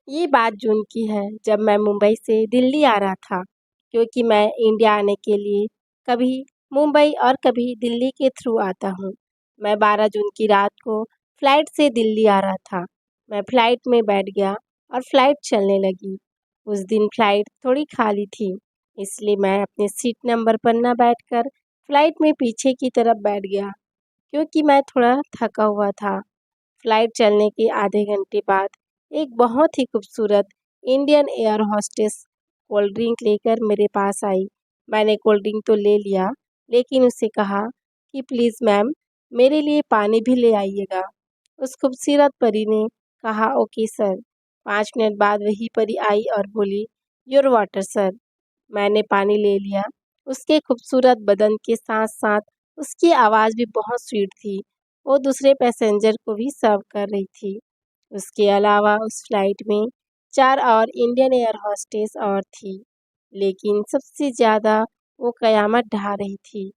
ये बात जून की है जब मैं मुंबई से दिल्ली आ रहा था क्योंकि मैं इंडिया आने के लिए कभी मुंबई और कभी दिल्ली के थ्रू आता हूँ। मैं 12 जून की रात को फ्लाइट से दिल्ली आ रहा था। मैं फ्लाइट में बैठ गया और फ्लाइट चलने लगी। उस दिन फ्लाइट थोड़ी खाली थी, इसलिए मैं अपने सीट नंबर पर न बैठकर फ्लाइट में पीछे की तरफ बैठ गया क्योंकि मैं थोड़ा थका हुआ था। फ्लाइट चलने के आधे घंटे बाद एक बहुत ही खूबसूरत Indian air hostess cold drink लेकर मेरे पास आई। मैंने कोल्ड ड्रिंक तो ले लिया, लेकिन उससे कहा कि प्लीज़ मैम, मेरे लिए पानी भी ले आइएगा। उस खूबसूरत परी ने कहा ओके सर। 5 मिनट बाद वही परी आई और बोली योर वाटर सर। मैंने पानी ले लिया। उसके खूबसूरत बदन के साथ साथ उसकी आवाज़ भी बहुत स्वीट थी। वो दूसरे पैसेंजर को भी सर्व कर रही थी। उसके अलावा उस फ्लाइट में 4 और इंडियन एयर होस्टेस और थी, लेकिन सबसे ज़्यादा वो क़यामत ढा रही थी।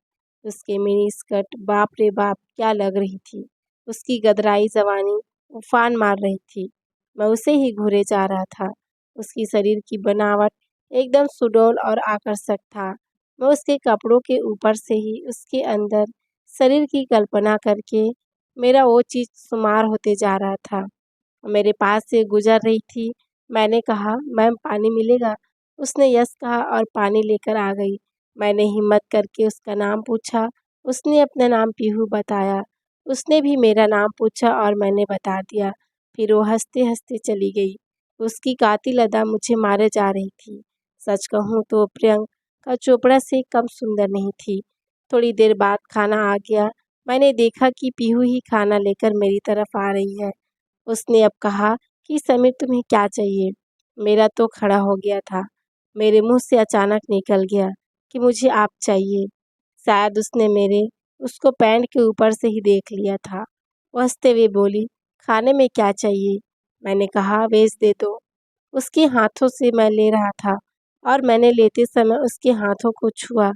उसके मिनी स्कर्ट बाप रे बाप क्या लग रही थी। उसकी गदराई जवानी उफान मार रही थी। मैं उसे ही घूरे जा रहा था। उसकी शरीर की बनावट एकदम सुडौल और आकर्षक था। मैं उसके कपड़ों के ऊपर से ही उसके अंदर शरीर की कल्पना करके मेरा वो चीज़ शुमार होते जा रहा था। मेरे पास से गुजर रही थी। मैंने कहा मैम पानी मिलेगा? उसने यस कहा और पानी लेकर आ गई। मैंने हिम्मत करके उसका नाम पूछा। उसने अपना नाम पीहू बताया। उसने भी मेरा नाम पूछा और मैंने बता दिया। फिर वो हंसते हंसते चली गई। उसकी कातिल अदा मुझे मारे जा रही थी। सच कहूँ तो प्रियंका चोपड़ा से कम सुंदर नहीं थी। थोड़ी देर बाद खाना आ गया। मैंने देखा कि पीहू ही खाना लेकर मेरी तरफ आ रही है। उसने अब कहा कि समीर तुम्हें क्या चाहिए? मेरा तो खड़ा हो गया था। मेरे मुंह से अचानक निकल गया कि मुझे आप चाहिए। शायद उसने मेरे उसको पैंट के ऊपर से ही देख लिया था। वो हंसते हुए बोली खाने में क्या चाहिए? मैंने कहा वेज दे दो। उसके हाथों से मैं ले रहा था और मैंने लेते समय उसके हाथों को छुआ।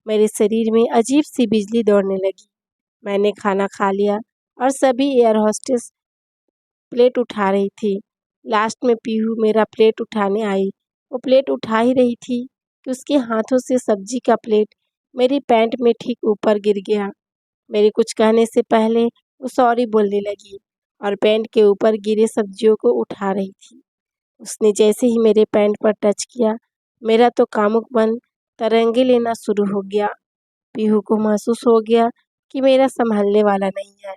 मेरे शरीर में अजीब सी बिजली दौड़ने लगी। मैंने खाना खा लिया और सभी एयर होस्टेस प्लेट उठा रही थी। लास्ट में पीहू मेरा प्लेट उठाने आई। वो प्लेट उठा ही रही थी कि उसके हाथों से सब्जी का प्लेट मेरी पैंट में ठीक ऊपर गिर गया। मेरे कुछ कहने से पहले वो सॉरी बोलने लगी और पैंट के ऊपर गिरे सब्जियों को उठा रही थी। उसने जैसे ही मेरे पैंट पर टच किया, मेरा तो कामुक मन तरंगे लेना शुरू हो गया। पीहू को महसूस हो गया कि मेरा संभलने वाला नहीं है।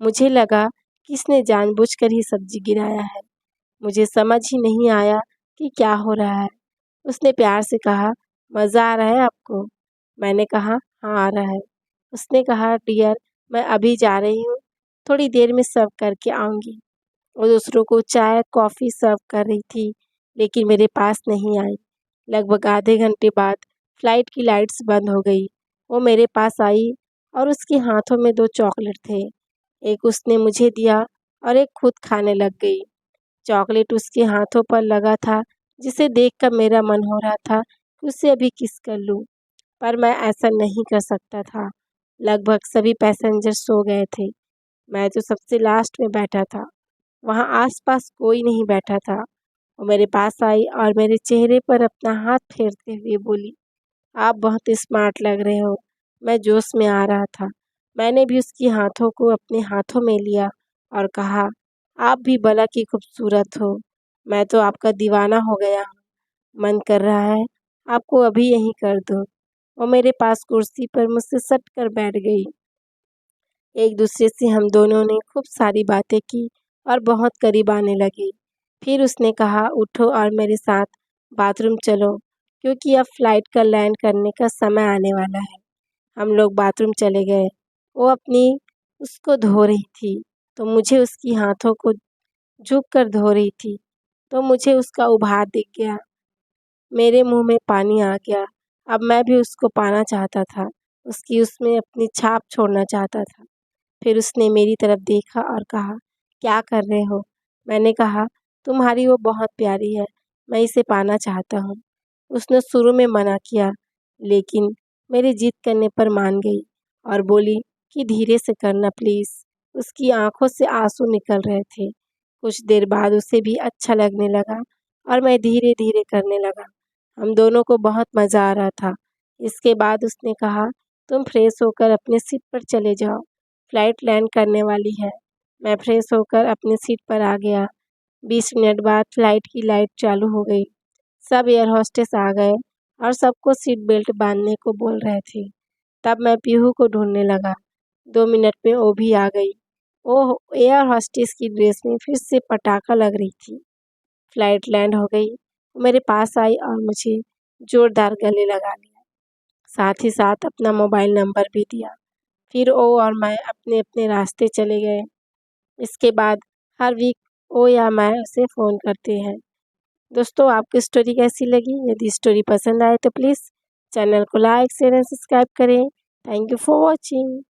मुझे लगा कि इसने जानबूझकर ही सब्जी गिराया है। मुझे समझ ही नहीं आया कि क्या हो रहा है। उसने प्यार से कहा मज़ा आ रहा है आपको? मैंने कहा हाँ आ रहा है। उसने कहा डियर, मैं अभी जा रही हूँ, थोड़ी देर में सर्व करके आऊँगी। वो दूसरों को चाय कॉफ़ी सर्व कर रही थी, लेकिन मेरे पास नहीं आई। लगभग आधे घंटे बाद फ्लाइट की लाइट्स बंद हो गई। वो मेरे पास आई और उसके हाथों में 2 चॉकलेट थे। एक उसने मुझे दिया और एक खुद खाने लग गई। चॉकलेट उसके हाथों पर लगा था, जिसे देखकर मेरा मन हो रहा था कि उसे अभी किस कर लूँ, पर मैं ऐसा नहीं कर सकता था। लगभग सभी पैसेंजर सो गए थे। मैं तो सबसे लास्ट में बैठा था। वहाँ आस-पास कोई नहीं बैठा था। वो मेरे पास आई और मेरे चेहरे पर अपना हाथ फेरते हुए बोली, आप बहुत स्मार्ट लग रहे हो। मैं जोश में आ रहा था। मैंने भी उसकी हाथों को अपने हाथों में लिया और कहा, आप भी भला की खूबसूरत हो। मैं तो आपका दीवाना हो गया हूँ। मन कर रहा है आपको अभी यहीं कर दूँ। वो मेरे पास कुर्सी पर मुझसे सट कर बैठ गई। एक दूसरे से हम दोनों ने खूब सारी बातें की और बहुत करीब आने लगे। फिर उसने कहा उठो और मेरे साथ बाथरूम चलो, क्योंकि अब फ्लाइट का लैंड करने का समय आने वाला है। हम लोग बाथरूम चले गए। वो अपनी उसको धो रही थी, तो मुझे उसकी हाथों को झुक कर धो रही थी, तो मुझे उसका उभार दिख गया। मेरे मुंह में पानी आ गया। अब मैं भी उसको पाना चाहता था, उसकी उसमें अपनी छाप छोड़ना चाहता था। फिर उसने मेरी तरफ देखा और कहा, क्या कर रहे हो? मैंने कहा, तुम्हारी वो बहुत प्यारी है, मैं इसे पाना चाहता हूँ। उसने शुरू में मना किया, लेकिन मेरी जिद करने पर मान गई और बोली कि धीरे से करना प्लीज़। उसकी आंखों से आंसू निकल रहे थे। कुछ देर बाद उसे भी अच्छा लगने लगा और मैं धीरे-धीरे करने लगा। हम दोनों को बहुत मज़ा आ रहा था। इसके बाद उसने कहा, तुम फ्रेश होकर अपनी सीट पर चले जाओ, फ्लाइट लैंड करने वाली है। मैं फ्रेश होकर अपनी सीट पर आ गया। 20 मिनट बाद फ्लाइट की लाइट चालू हो गई। सब एयर होस्टेस आ गए और सबको सीट बेल्ट बांधने को बोल रहे थे। तब मैं पीहू को ढूंढने लगा। 2 मिनट में वो भी आ गई। ओह! एयर होस्टेस की ड्रेस में फिर से पटाखा लग रही थी। फ्लाइट लैंड हो गई। वो मेरे पास आई और मुझे ज़ोरदार गले लगा लिया। साथ ही साथ अपना मोबाइल नंबर भी दिया। फिर वो और मैं अपने-अपने रास्ते चले गए। इसके बाद हर वीक वो या मैं उसे फ़ोन करते हैं। दोस्तों, आपको स्टोरी कैसी लगी? यदि स्टोरी पसंद आए तो प्लीज़ चैनल को लाइक, शेयर एंड सब्सक्राइब करें। Thank you for watching.